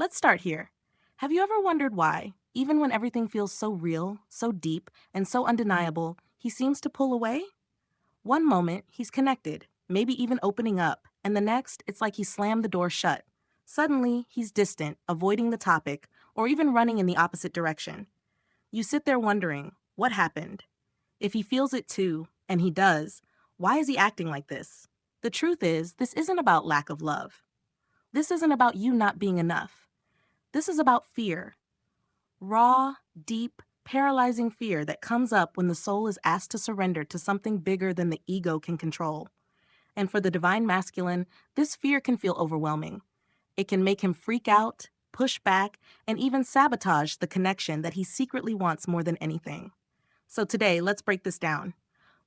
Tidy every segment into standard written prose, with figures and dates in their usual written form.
Let's start here. Have you ever wondered why, even when everything feels so real, so deep, and so undeniable, he seems to pull away? One moment, he's connected, maybe even opening up, and the next, it's like he slammed the door shut. Suddenly, he's distant, avoiding the topic, or even running in the opposite direction. You sit there wondering, what happened? If he feels it too, and he does, why is he acting like this? The truth is, this isn't about lack of love. This isn't about you not being enough. This is about fear. Raw, deep, paralyzing fear that comes up when the soul is asked to surrender to something bigger than the ego can control. And for the divine masculine, this fear can feel overwhelming. It can make him freak out, push back, and even sabotage the connection that he secretly wants more than anything. So today, let's break this down.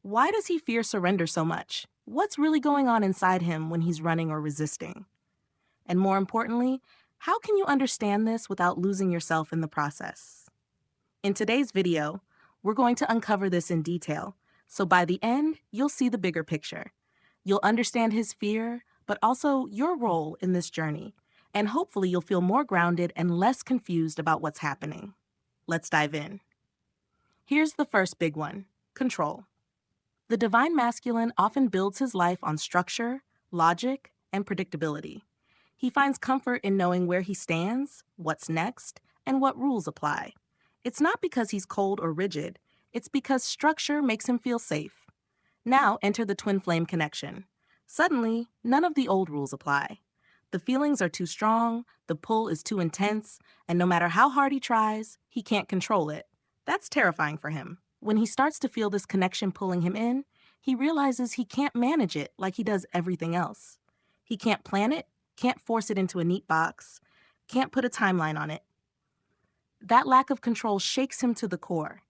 Why does he fear surrender so much? What's really going on inside him when he's running or resisting? And more importantly, how can you understand this without losing yourself in the process? In today's video, we're going to uncover this in detail, so by the end, you'll see the bigger picture. You'll understand his fear, but also your role in this journey, and hopefully you'll feel more grounded and less confused about what's happening. Let's dive in. Here's the first big one: control. The divine masculine often builds his life on structure, logic, and predictability. He finds comfort in knowing where he stands, what's next, and what rules apply. It's not because he's cold or rigid, it's because structure makes him feel safe. Now enter the twin flame connection. Suddenly, none of the old rules apply. The feelings are too strong, the pull is too intense, and no matter how hard he tries, he can't control it. That's terrifying for him. When he starts to feel this connection pulling him in, he realizes he can't manage it like he does everything else. He can't plan it, can't force it into a neat box, can't put a timeline on it. That lack of control shakes him to the core.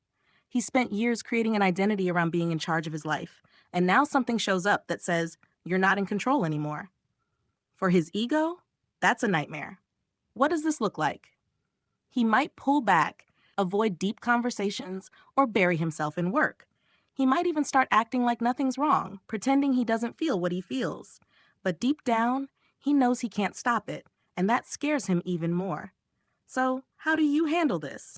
He spent years creating an identity around being in charge of his life, and now something shows up that says, you're not in control anymore. For his ego, that's a nightmare. What does this look like? He might pull back, avoid deep conversations, or bury himself in work. He might even start acting like nothing's wrong, pretending he doesn't feel what he feels. But deep down, he knows he can't stop it, and that scares him even more. So, how do you handle this?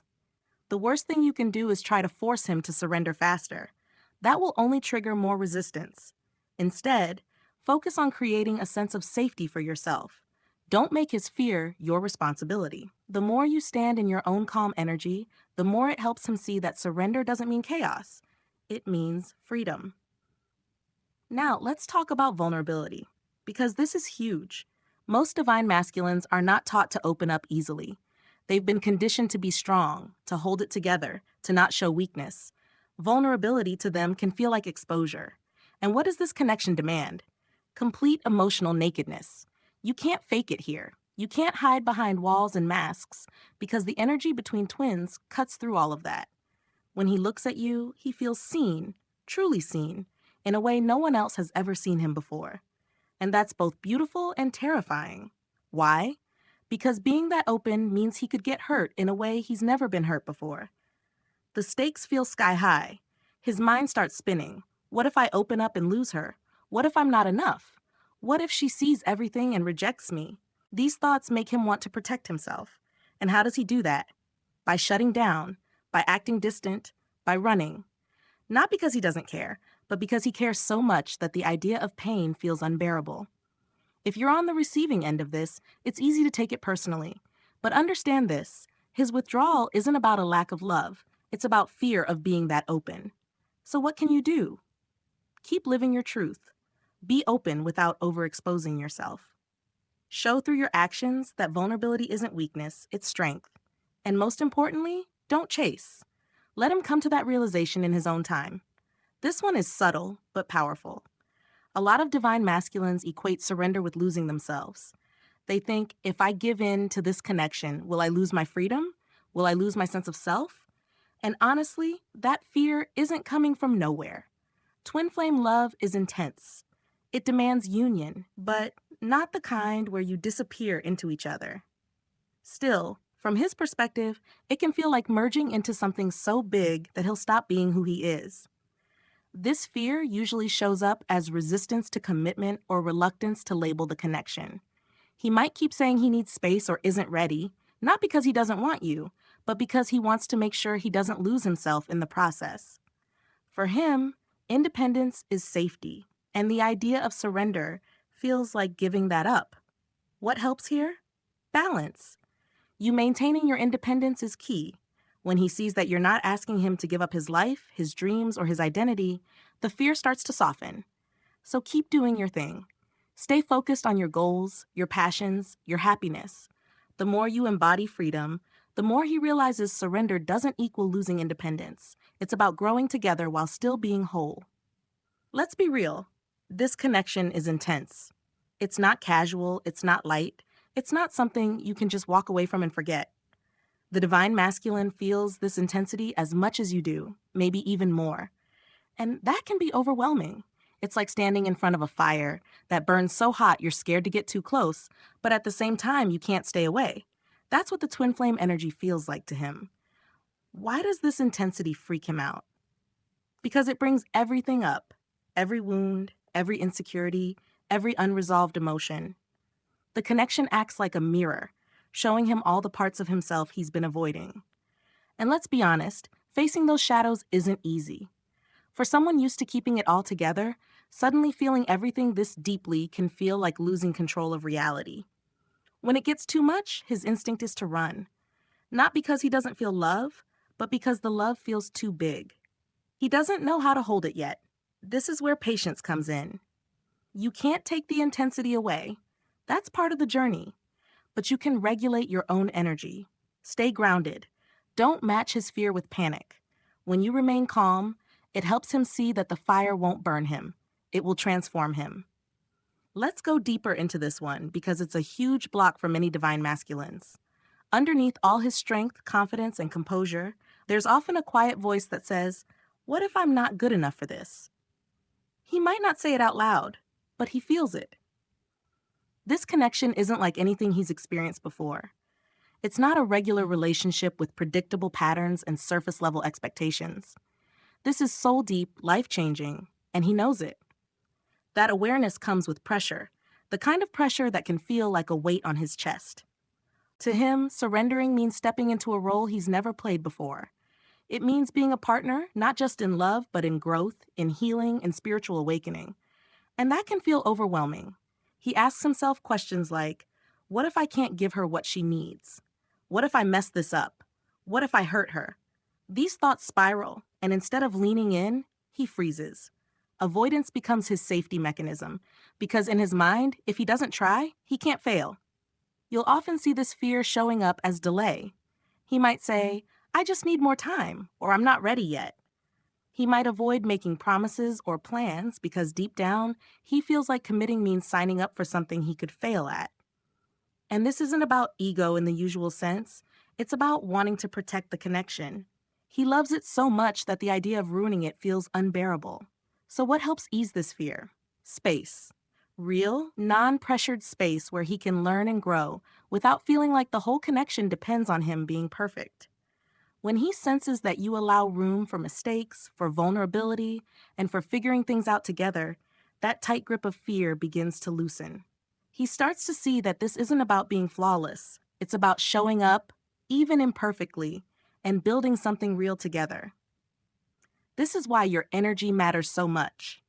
The worst thing you can do is try to force him to surrender faster. That will only trigger more resistance. Instead, focus on creating a sense of safety for yourself. Don't make his fear your responsibility. The more you stand in your own calm energy, the more it helps him see that surrender doesn't mean chaos. It means freedom. Now, let's talk about vulnerability, because this is huge. Most divine masculines are not taught to open up easily. They've been conditioned to be strong, to hold it together, to not show weakness. Vulnerability to them can feel like exposure. And what does this connection demand? Complete emotional nakedness. You can't fake it here. You can't hide behind walls and masks, because the energy between twins cuts through all of that. When he looks at you, he feels seen, truly seen, in a way no one else has ever seen him before. And that's both beautiful and terrifying. Why? Because being that open means he could get hurt in a way he's never been hurt before. The stakes feel sky high. His mind starts spinning. What if I open up and lose her? What if I'm not enough? What if she sees everything and rejects me? These thoughts make him want to protect himself. And how does he do that? By shutting down, by acting distant, by running. Not because he doesn't care, but because he cares so much that the idea of pain feels unbearable. If you're on the receiving end of this, it's easy to take it personally. But understand this: his withdrawal isn't about a lack of love, it's about fear of being that open. So what can you do? Keep living your truth. Be open without overexposing yourself. Show through your actions that vulnerability isn't weakness, it's strength. And most importantly, don't chase. Let him come to that realization in his own time. This one is subtle, but powerful. A lot of divine masculines equate surrender with losing themselves. They think, if I give in to this connection, will I lose my freedom? Will I lose my sense of self? And honestly, that fear isn't coming from nowhere. Twin flame love is intense. It demands union, but not the kind where you disappear into each other. Still, from his perspective, it can feel like merging into something so big that he'll stop being who he is. This fear usually shows up as resistance to commitment or reluctance to label the connection. He might keep saying he needs space or isn't ready, not because he doesn't want you, but because he wants to make sure he doesn't lose himself in the process. For him, independence is safety, and the idea of surrender feels like giving that up. What helps here? Balance. You maintaining your independence is key. When he sees that you're not asking him to give up his life, his dreams, or his identity, the fear starts to soften. So keep doing your thing. Stay focused on your goals, your passions, your happiness. The more you embody freedom, the more he realizes surrender doesn't equal losing independence. It's about growing together while still being whole. Let's be real. This connection is intense. It's not casual, it's not light, it's not something you can just walk away from and forget. The divine masculine feels this intensity as much as you do, maybe even more. And that can be overwhelming. It's like standing in front of a fire that burns so hot you're scared to get too close, but at the same time you can't stay away. That's what the twin flame energy feels like to him. Why does this intensity freak him out? Because it brings everything up, every wound, every insecurity, every unresolved emotion. The connection acts like a mirror, showing him all the parts of himself he's been avoiding. And let's be honest, facing those shadows isn't easy. For someone used to keeping it all together, suddenly feeling everything this deeply can feel like losing control of reality. When it gets too much, his instinct is to run. Not because he doesn't feel love, but because the love feels too big. He doesn't know how to hold it yet. This is where patience comes in. You can't take the intensity away. That's part of the journey. But you can regulate your own energy. Stay grounded. Don't match his fear with panic. When you remain calm, it helps him see that the fire won't burn him. It will transform him. Let's go deeper into this one because it's a huge block for many divine masculines. Underneath all his strength, confidence, and composure, there's often a quiet voice that says, "What if I'm not good enough for this?" He might not say it out loud, but he feels it. This connection isn't like anything he's experienced before. It's not a regular relationship with predictable patterns and surface-level expectations. This is soul deep, life-changing, and he knows it. That awareness comes with pressure, the kind of pressure that can feel like a weight on his chest. To him, surrendering means stepping into a role he's never played before. It means being a partner, not just in love, but in growth, in healing, and spiritual awakening. And that can feel overwhelming. He asks himself questions like, what if I can't give her what she needs? What if I mess this up? What if I hurt her? These thoughts spiral, and instead of leaning in, he freezes. Avoidance becomes his safety mechanism, because in his mind, if he doesn't try, he can't fail. You'll often see this fear showing up as delay. He might say, I just need more time, or I'm not ready yet. He might avoid making promises or plans because deep down, he feels like committing means signing up for something he could fail at. And this isn't about ego in the usual sense. It's about wanting to protect the connection. He loves it so much that the idea of ruining it feels unbearable. So what helps ease this fear? Space. Real, non-pressured space where he can learn and grow without feeling like the whole connection depends on him being perfect. When he senses that you allow room for mistakes, for vulnerability, and for figuring things out together, that tight grip of fear begins to loosen. He starts to see that this isn't about being flawless. It's about showing up, even imperfectly, and building something real together. This is why your energy matters so much.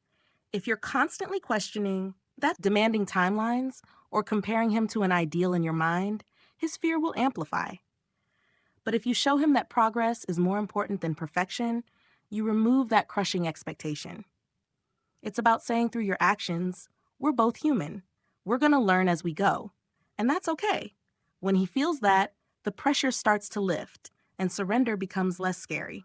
If you're constantly questioning, that demanding timelines, or comparing him to an ideal in your mind, his fear will amplify. But if you show him that progress is more important than perfection, you remove that crushing expectation. It's about saying through your actions, we're both human. We're going to learn as we go. And that's okay. When he feels that, the pressure starts to lift, and surrender becomes less scary.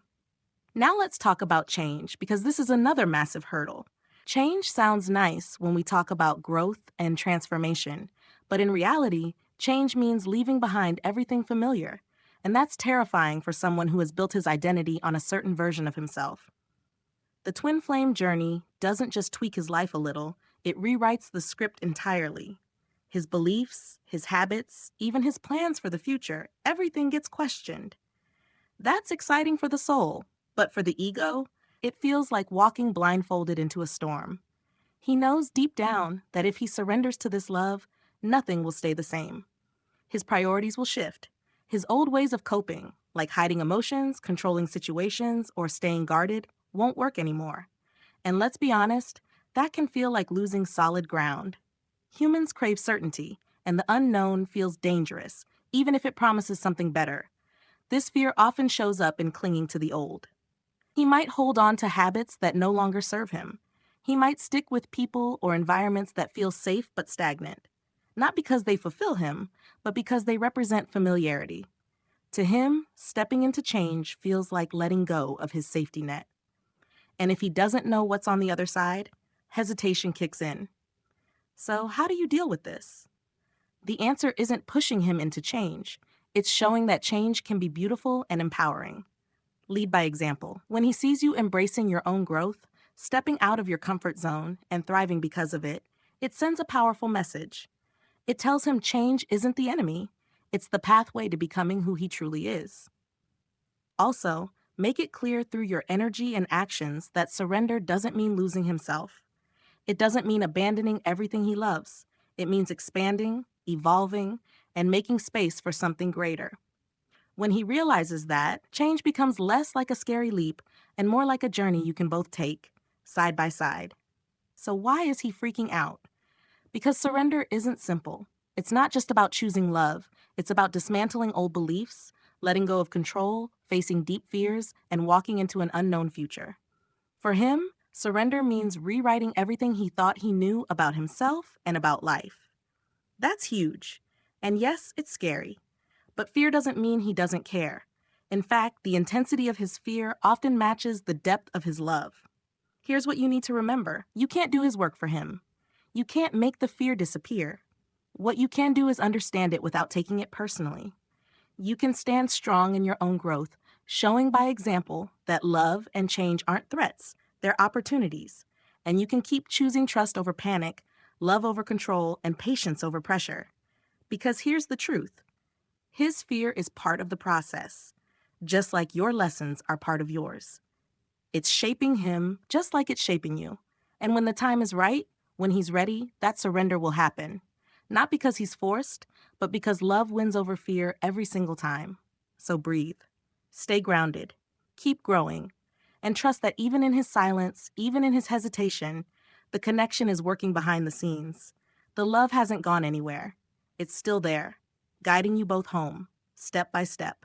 Now let's talk about change, because this is another massive hurdle. Change sounds nice when we talk about growth and transformation, but in reality, change means leaving behind everything familiar, and that's terrifying for someone who has built his identity on a certain version of himself. The twin flame journey doesn't just tweak his life a little, it rewrites the script entirely. His beliefs, his habits, even his plans for the future, everything gets questioned. That's exciting for the soul, but for the ego, it feels like walking blindfolded into a storm. He knows deep down that if he surrenders to this love, nothing will stay the same. His priorities will shift. His old ways of coping, like hiding emotions, controlling situations, or staying guarded, won't work anymore. And let's be honest, that can feel like losing solid ground. Humans crave certainty, and the unknown feels dangerous, even if it promises something better. This fear often shows up in clinging to the old. He might hold on to habits that no longer serve him. He might stick with people or environments that feel safe but stagnant. Not because they fulfill him, but because they represent familiarity. To him, stepping into change feels like letting go of his safety net. And if he doesn't know what's on the other side, hesitation kicks in. So, how do you deal with this? The answer isn't pushing him into change. It's showing that change can be beautiful and empowering. Lead by example. When he sees you embracing your own growth, stepping out of your comfort zone, and thriving because of it, it sends a powerful message. It tells him change isn't the enemy, it's the pathway to becoming who he truly is. Also, make it clear through your energy and actions that surrender doesn't mean losing himself. It doesn't mean abandoning everything he loves. It means expanding, evolving, and making space for something greater. When he realizes that, change becomes less like a scary leap and more like a journey you can both take, side by side. So why is he freaking out? Because surrender isn't simple. It's not just about choosing love. It's about dismantling old beliefs, letting go of control, facing deep fears, and walking into an unknown future. For him, surrender means rewriting everything he thought he knew about himself and about life. That's huge. And yes, it's scary. But fear doesn't mean he doesn't care. In fact, the intensity of his fear often matches the depth of his love. Here's what you need to remember. You can't do his work for him. You can't make the fear disappear. What you can do is understand it without taking it personally. You can stand strong in your own growth, showing by example that love and change aren't threats, they're opportunities. And you can keep choosing trust over panic, love over control, and patience over pressure. Because here's the truth. His fear is part of the process, just like your lessons are part of yours. It's shaping him just like it's shaping you. And when the time is right, when he's ready, that surrender will happen. Not because he's forced, but because love wins over fear every single time. So breathe. Stay grounded. Keep growing. And trust that even in his silence, even in his hesitation, the connection is working behind the scenes. The love hasn't gone anywhere. It's still there, guiding you both home, step by step.